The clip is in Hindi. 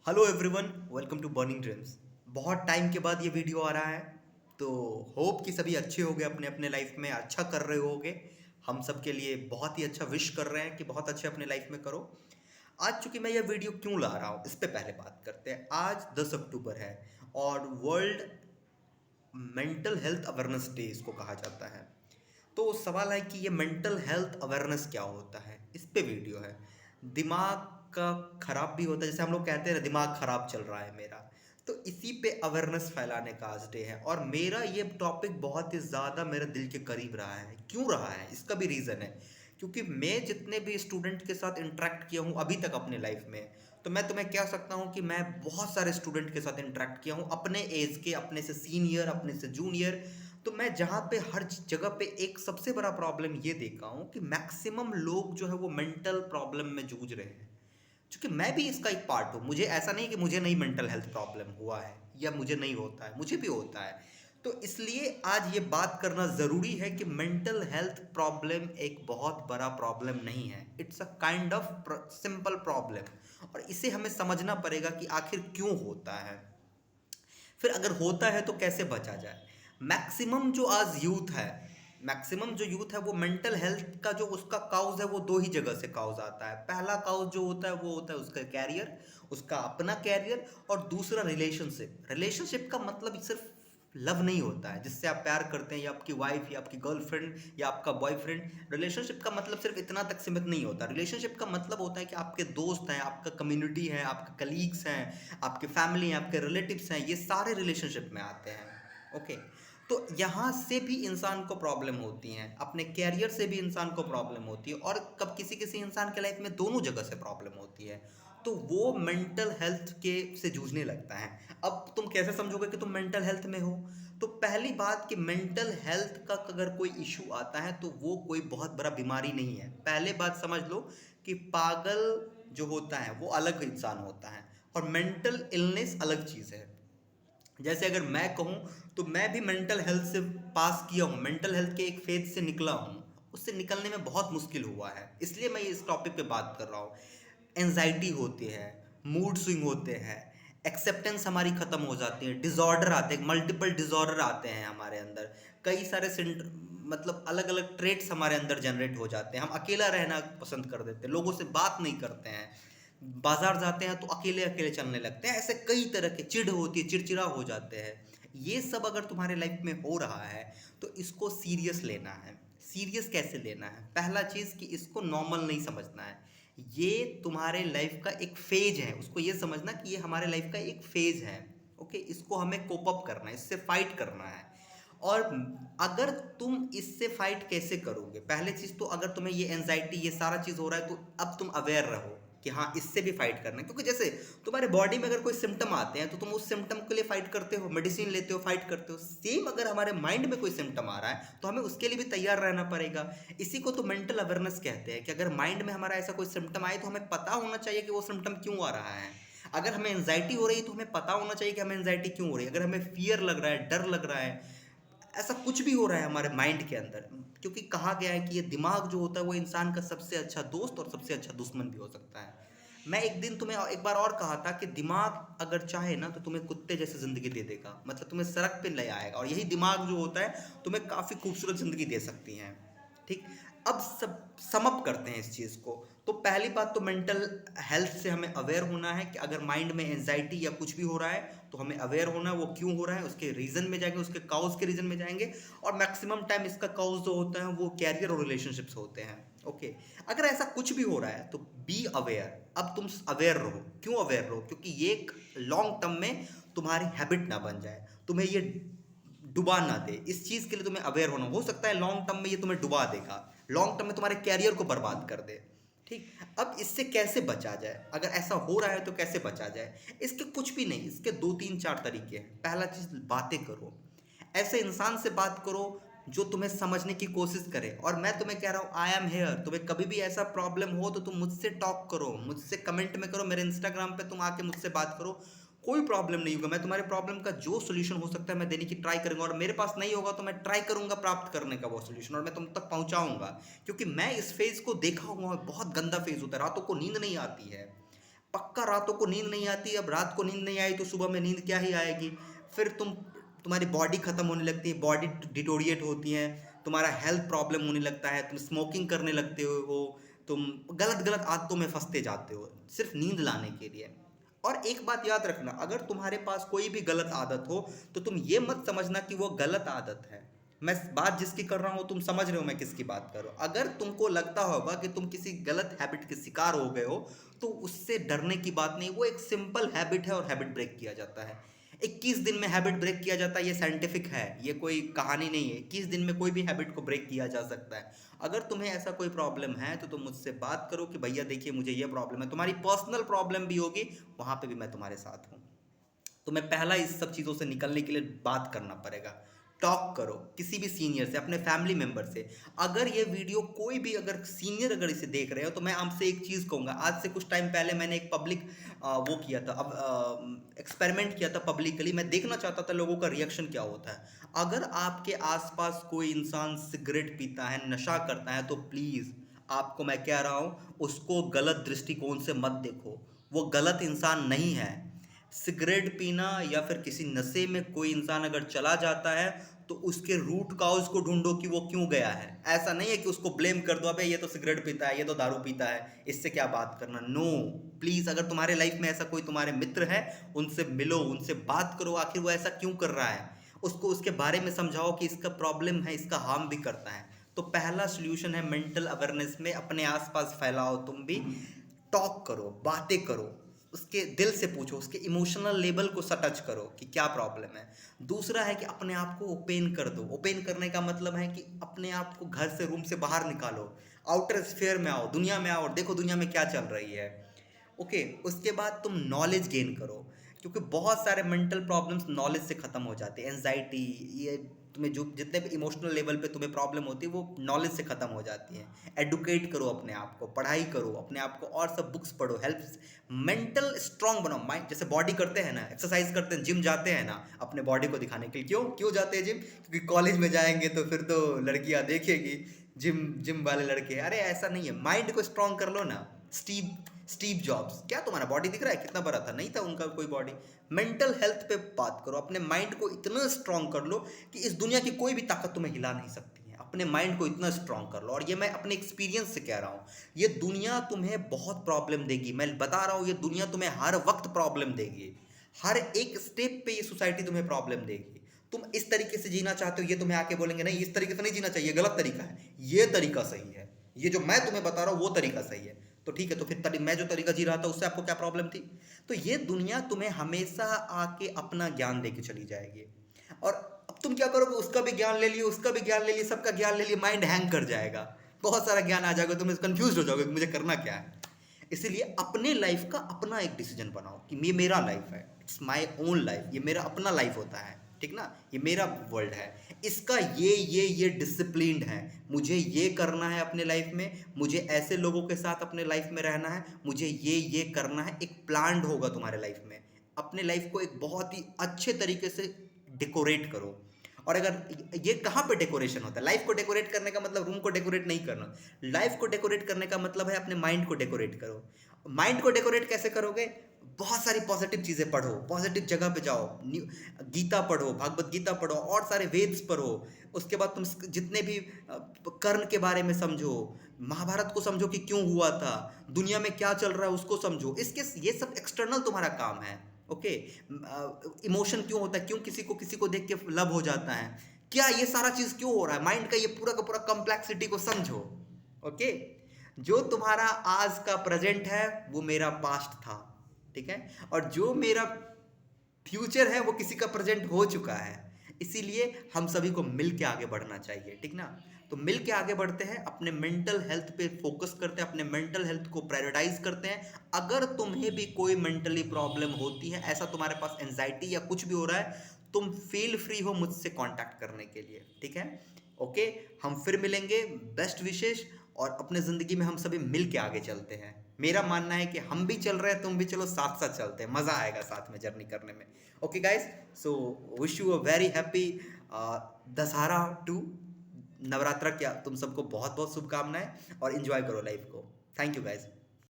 Hello everyone, welcome to Burning Dreams. बहुत टाइम के बाद ये वीडियो आ रहा है, तो होप कि सभी अच्छे होंगे, अपने अपने लाइफ में अच्छा कर रहे होंगे। हम सब के लिए बहुत ही अच्छा विश कर रहे हैं कि बहुत अच्छे अपने लाइफ में करो। आज चूंकि मैं ये वीडियो क्यों ला रहा हूँ, इस पे पहले बात करते हैं। आज 10 अक्टूबर है और world mental health awareness day इसको कहा जाता है। तो सवाल है कि ये मेंटल हेल्थ अवेयरनेस क्या होता है, इस पे वीडियो है। दिमाग का खराब भी होता है, जैसे हम लोग कहते हैं दिमाग खराब चल रहा है मेरा, तो इसी पे अवेयरनेस फैलाने का आज डे है। और मेरा ये टॉपिक बहुत ही ज़्यादा मेरे दिल के करीब रहा है। क्यों रहा है, इसका भी रीज़न है। क्योंकि मैं जितने भी स्टूडेंट के साथ इंटरेक्ट किया हूँ अभी तक अपने लाइफ में, तो मैं तुम्हें कह सकता हूँ कि मैं बहुत सारे स्टूडेंट के साथ इंटरेक्ट किया हूँ, अपने एज के, अपने से सीनियर, अपने से जूनियर। तो मैं जहाँ पे हर जगह पे एक सबसे बड़ा प्रॉब्लम ये देखा हूँ कि मैक्सिमम लोग जो है वो मेंटल प्रॉब्लम में जूझ रहे हैं। क्योंकि मैं भी इसका एक पार्ट हूँ, मुझे ऐसा नहीं कि मुझे नहीं मेंटल हेल्थ प्रॉब्लम हुआ है या मुझे नहीं होता है, मुझे भी होता है। तो इसलिए आज ये बात करना ज़रूरी है कि मेंटल हेल्थ प्रॉब्लम एक बहुत बड़ा प्रॉब्लम नहीं है, it's a kind of simple problem. और इसे हमें समझना पड़ेगा कि आखिर क्यों होता है, फिर अगर होता है तो कैसे बचा जाए। मैक्सिमम जो आज यूथ है, मैक्सिमम जो यूथ है वो मेंटल हेल्थ का जो उसका काउज है वो दो ही जगह से काउज आता है। पहला काउज जो होता है वो होता है उसका कैरियर, उसका अपना कैरियर। और दूसरा रिलेशनशिप। रिलेशनशिप का मतलब सिर्फ लव नहीं होता है जिससे आप प्यार करते हैं, या आपकी वाइफ या आपकी गर्लफ्रेंड या आपका बॉयफ्रेंड। रिलेशनशिप का मतलब सिर्फ इतना तक सीमित नहीं होता। रिलेशनशिप का मतलब होता है कि आपके दोस्त हैं, आपका कम्युनिटी है, आपके कलीग्स हैं, आपके फैमिली हैं, आपके रिलेटिव्स हैं, ये सारे रिलेशनशिप में आते हैं। ओके। तो यहाँ से भी इंसान को प्रॉब्लम होती हैं, अपने कैरियर से भी इंसान को प्रॉब्लम होती है, और कब किसी किसी इंसान के लाइफ में दोनों जगह से प्रॉब्लम होती है, तो वो मेंटल हेल्थ के से जूझने लगता है। अब तुम कैसे समझोगे कि तुम मेंटल हेल्थ में हो? तो पहली बात कि मेंटल हेल्थ का अगर कोई इशू आता है तो वो कोई बहुत बड़ा बीमारी नहीं है। पहले बात समझ लो कि पागल जो होता है वो अलग इंसान होता है, और मेंटल इलनेस अलग चीज़ है। जैसे अगर मैं कहूँ तो मैं भी मेंटल हेल्थ से पास किया हूँ, मेंटल हेल्थ के एक फेज से निकला हूँ। उससे निकलने में बहुत मुश्किल हुआ है, इसलिए मैं इस टॉपिक पे बात कर रहा हूँ। एनजाइटी होती है, मूड स्विंग होते हैं, एक्सेप्टेंस हमारी ख़त्म हो जाती है, डिसऑर्डर आते हैं, मल्टीपल डिसऑर्डर आते हैं हमारे अंदर। कई सारे मतलब अलग अलग ट्रेट्स हमारे अंदर जनरेट हो जाते हैं। हम अकेला रहना पसंद कर देते हैं, लोगों से बात नहीं करते हैं, बाजार जाते हैं तो अकेले अकेले चलने लगते हैं। ऐसे कई तरह के चिढ़ होती है, चिड़चिड़ा हो जाते हैं। ये सब अगर तुम्हारे लाइफ में हो रहा है तो इसको सीरियस लेना है। सीरियस कैसे लेना है? पहला चीज़ कि इसको नॉर्मल नहीं समझना है। ये तुम्हारे लाइफ का एक फेज है, उसको ये समझना कि ये हमारे लाइफ का एक फेज है। ओके, इसको हमें कोप अप करना है, इससे फाइट करना है। और अगर तुम इससे फाइट कैसे करोगे? पहले चीज़ तो अगर तुम्हें ये एंजाइटी, ये सारा चीज़ हो रहा है, तो अब तुम अवेयर रहो कि हाँ, इससे भी फाइट करना है। क्योंकि जैसे तुम्हारे बॉडी में अगर कोई सिम्टम आते हैं तो तुम उस सिम्टम के लिए फाइट करते हो, मेडिसिन लेते हो, फाइट करते हो। सेम अगर हमारे माइंड में कोई सिम्टम आ रहा है तो हमें उसके लिए भी तैयार रहना पड़ेगा। इसी को तो मेंटल अवेयरनेस कहते हैं कि अगर माइंड में हमारा ऐसा कोई सिम्टम आए तो हमें पता होना चाहिए कि वो सिम्टम क्यों आ रहा है। अगर हमें एंजाइटी हो रही है तो हमें पता होना चाहिए कि हमें एंजाइटी क्यों हो रही है। अगर हमें फियर लग रहा है, डर लग रहा है, ऐसा कुछ भी हो रहा है हमारे माइंड के अंदर, क्योंकि कहा गया है कि ये दिमाग जो होता है वो इंसान का सबसे अच्छा दोस्त और सबसे अच्छा दुश्मन भी हो सकता है। मैं एक दिन तुम्हें एक बार और कहा था कि दिमाग अगर चाहे ना तो तुम्हें कुत्ते जैसी जिंदगी दे देगा, मतलब तुम्हें सड़क पे ले आएगा, और यही दिमाग जो होता है तुम्हें काफ़ी खूबसूरत जिंदगी दे सकती है। ठीक। अब सब समअप करते हैं इस चीज़ को। तो पहली बात तो मेंटल हेल्थ से हमें अवेयर होना है कि अगर माइंड में एंजाइटी या कुछ भी हो रहा है तो हमें अवेयर होना है वो क्यों हो रहा है, उसके रीज़न में जाएंगे, उसके काउज के रीज़न में जाएंगे। और मैक्सिमम टाइम इसका काउज जो होता है वो कैरियर और रिलेशनशिप्स होते हैं। ओके। अगर ऐसा कुछ भी हो रहा है तो बी अवेयर। अब तुम अवेयर रहो। क्यों अवेयर रहो? क्योंकि ये एक लॉन्ग टर्म में तुम्हारी हैबिट ना बन जाए, तुम्हें ये डुबा ना दे। इस चीज़ के लिए तुम्हें अवेयर होना। हो सकता है लॉन्ग टर्म में ये तुम्हें डुबा देगा, लॉन्ग टर्म में तुम्हारे कैरियर को बर्बाद कर दे। ठीक। अब इससे कैसे बचा जाए? अगर ऐसा हो रहा है तो कैसे बचा जाए? इसके कुछ भी नहीं, इसके दो तीन चार तरीके हैं। पहला चीज़, बातें करो। ऐसे इंसान से बात करो जो तुम्हें समझने की कोशिश करे। और मैं तुम्हें कह रहा हूँ, आई एम हेयर। तुम्हें कभी भी ऐसा प्रॉब्लम हो तो तुम मुझसे टॉक करो, मुझसे कमेंट में करो, मेरे इंस्टाग्राम पे तुम आके मुझसे बात करो। कोई प्रॉब्लम नहीं होगा, मैं तुम्हारे प्रॉब्लम का जो सोल्यूशन हो सकता है मैं देने की ट्राई करूंगा, और मेरे पास नहीं होगा तो मैं ट्राई करूंगा प्राप्त करने का वो सोल्यूशन, और मैं तुम तक पहुंचाऊंगा। क्योंकि मैं इस फेज को देखा हुआ हूं, बहुत गंदा फेज होता है, रातों को नींद नहीं आती है, पक्का रातों को नींद नहीं आती। अब रात को नींद नहीं आई तो सुबह में नींद क्या ही आएगी। फिर तुम्हारी बॉडी खत्म होने लगती है, बॉडी डिटोरिएट होती है, तुम्हारा हेल्थ प्रॉब्लम होने लगता है, तुम स्मोकिंग करने लगते हो, तुम गलत गलत आदतों में फंसते जाते हो सिर्फ नींद लाने के लिए। और एक बात याद रखना, अगर तुम्हारे पास कोई भी गलत आदत हो तो तुम ये मत समझना कि वो गलत आदत है। मैं बात जिसकी कर रहा हूँ तुम समझ रहे हो मैं किसकी बात कर रहा हूँ। अगर तुमको लगता होगा कि तुम किसी गलत हैबिट के शिकार हो गए हो तो उससे डरने की बात नहीं, वो एक सिंपल हैबिट है और हैबिट ब्रेक किया जाता है। 21 दिन में हैबिट ब्रेक किया जाता है, ये साइंटिफिक है, ये कोई कहानी नहीं है। 21 दिन में कोई भी हैबिट को ब्रेक किया जा सकता है। अगर तुम्हें ऐसा कोई प्रॉब्लम है तो तुम मुझसे बात करो कि भैया देखिए मुझे ये प्रॉब्लम है। तुम्हारी पर्सनल प्रॉब्लम भी होगी, वहाँ पे भी मैं तुम्हारे साथ हूँ। तुम्हें पहला इस सब चीज़ों से निकलने के लिए बात करना पड़ेगा। टॉक करो किसी भी सीनियर से, अपने फैमिली मेंबर से। अगर ये वीडियो कोई भी अगर सीनियर अगर इसे देख रहे हो तो मैं आपसे एक चीज़ कहूँगा। आज से कुछ टाइम पहले मैंने एक पब्लिक वो किया था, अब एक्सपेरिमेंट किया था पब्लिकली। मैं देखना चाहता था लोगों का रिएक्शन क्या होता है। अगर आपके आसपास कोई इंसान सिगरेट पीता है, नशा करता है, तो प्लीज़ आपको मैं कह रहा हूँ उसको गलत दृष्टिकोण से मत देखो। वो गलत इंसान नहीं है। सिगरेट पीना या फिर किसी नशे में कोई इंसान अगर चला जाता है तो उसके रूट कॉज को ढूंढो कि वो क्यों गया है। ऐसा नहीं है कि उसको ब्लेम कर दो, अबे ये तो सिगरेट पीता है, ये तो दारू पीता है, इससे क्या बात करना। नो, प्लीज़ अगर तुम्हारे लाइफ में ऐसा कोई तुम्हारे मित्र है उनसे मिलो, उनसे बात करो, आखिर वो ऐसा क्यों कर रहा है। उसको उसके बारे में समझाओ कि इसका प्रॉब्लम है, इसका हार्म भी करता है। तो पहला सोल्यूशन है मेंटल अवेयरनेस में अपने आसपास फैलाओ। तुम भी टॉक करो, बातें करो, उसके दिल से पूछो, उसके इमोशनल लेवल को टच करो कि क्या प्रॉब्लम है। दूसरा है कि अपने आप को ओपन कर दो। ओपन करने का मतलब है कि अपने आप को घर से, रूम से बाहर निकालो, आउटर स्फीयर में आओ, दुनिया में आओ, देखो दुनिया में क्या चल रही है। ओके, उसके बाद तुम नॉलेज गेन करो, क्योंकि बहुत सारे मेंटल प्रॉब्लम्स नॉलेज से ख़त्म हो जाते हैं। एनजाइटी, ये तुम्हें जो जितने भी इमोशनल लेवल पे तुम्हें प्रॉब्लम होती है वो नॉलेज से ख़त्म हो जाती है। एडुकेट करो अपने आप को, पढ़ाई करो अपने आप को, और सब बुक्स पढ़ो, हेल्प मेंटल स्ट्रांग बनाओ। माइंड जैसे बॉडी करते हैं ना, एक्सरसाइज करते हैं, जिम जाते हैं ना अपने बॉडी को दिखाने के लिए। क्यों क्यों जाते हैं जिम? क्योंकि कॉलेज में जाएंगे तो फिर तो लड़कियां देखेगी, जिम जिम वाले लड़के। अरे ऐसा नहीं है, माइंड को स्ट्रांग कर लो ना। स्टीव स्टीव जॉब्स, क्या तुम्हारा बॉडी दिख रहा है कितना बड़ा था? नहीं था उनका कोई बॉडी। मेंटल हेल्थ पे बात करो, अपने माइंड को इतना स्ट्रांग कर लो कि इस दुनिया की कोई भी ताकत तुम्हें हिला नहीं सकती है। अपने माइंड को इतना स्ट्रांग कर लो। और ये मैं अपने एक्सपीरियंस से कह रहा हूँ, ये दुनिया तुम्हें बहुत प्रॉब्लम देगी, मैं बता रहा हूँ। ये दुनिया तुम्हें हर वक्त प्रॉब्लम देगी, हर एक स्टेप पे ये सोसाइटी तुम्हें प्रॉब्लम देगी। तुम इस तरीके से जीना चाहते हो, ये तुम्हें आके बोलेंगे नहीं इस तरीके से नहीं जीना चाहिए, गलत तरीका है, ये तरीका सही है, ये जो मैं तुम्हें बता रहा हूँ वो तरीका सही है। तो ठीक है, तो फिर मैं जो तरीका जी रहा था उससे आपको क्या प्रॉब्लम थी? तो ये दुनिया तुम्हें हमेशा आके अपना ज्ञान देके चली जाएगी। और अब तुम क्या करोगे? उसका भी ज्ञान ले लिए, उसका भी ज्ञान ले लिए, सबका ज्ञान ले लिए, माइंड हैंग कर जाएगा, बहुत सारा ज्ञान आ जाएगा, तुम कंफ्यूज हो जाओगे कि मुझे करना क्या है। इसीलिए अपने लाइफ का अपना एक डिसीजन बनाओ कि ये मेरा लाइफ है, इट्स माई ओन लाइफ, ये मेरा अपना लाइफ होता है, ठीक ना, ये मेरा वर्ल्ड है, इसका ये डिसिप्लिन्ड है, मुझे ये करना है अपने लाइफ में, मुझे ऐसे लोगों के साथ अपने लाइफ में रहना है, मुझे ये करना है। एक प्लान होगा तुम्हारे लाइफ में। अपने लाइफ को एक बहुत ही अच्छे तरीके से डेकोरेट करो। और अगर ये कहाँ पे डेकोरेशन होता है? लाइफ को डेकोरेट करने का मतलब रूम को डेकोरेट नहीं करना। लाइफ को डेकोरेट करने का मतलब है अपने माइंड को डेकोरेट करो। माइंड को डेकोरेट कैसे करोगे? बहुत सारी पॉजिटिव चीज़ें पढ़ो, पॉजिटिव जगह पे जाओ, गीता पढ़ो, भागवत गीता पढ़ो, और सारे वेद्स पढ़ो। उसके बाद तुम जितने भी कर्ण के बारे में समझो, महाभारत को समझो कि क्यों हुआ था, दुनिया में क्या चल रहा है उसको समझो। इसके ये सब एक्सटर्नल तुम्हारा काम है। ओके, इमोशन क्यों होता है, क्यों किसी को देख के लव हो जाता है, क्या ये सारा चीज़ क्यों हो रहा है, माइंड का ये पूरा का पूरा कॉम्प्लेक्सिटी को समझो। ओके, जो तुम्हारा आज का प्रेजेंट है वो मेरा पास्ट था, ठीक है, और जो मेरा फ्यूचर है वो किसी का प्रेजेंट हो चुका है। इसीलिए हम सभी को मिल के आगे बढ़ना चाहिए, ठीक ना। तो मिल के आगे बढ़ते हैं, अपने मेंटल हेल्थ पे फोकस करते हैं, अपने मेंटल हेल्थ को प्रायोरिटाइज करते हैं। अगर तुम्हें भी कोई मेंटली प्रॉब्लम होती है, ऐसा तुम्हारे पास एंजाइटी या कुछ भी हो रहा है, तुम फील फ्री हो मुझसे कांटेक्ट करने के लिए, ठीक है। ओके, हम फिर मिलेंगे। बेस्ट विशेष, और अपने ज़िंदगी में हम सभी मिल के आगे चलते हैं। मेरा मानना है कि हम भी चल रहे हैं, तुम भी चलो, साथ साथ चलते हैं, मज़ा आएगा साथ में जर्नी करने में। Okay guys, so wish you a very happy Dussehra to Navratra. क्या तुम सबको बहुत बहुत शुभकामनाएं, और इन्जॉय करो लाइफ को। Thank you guys.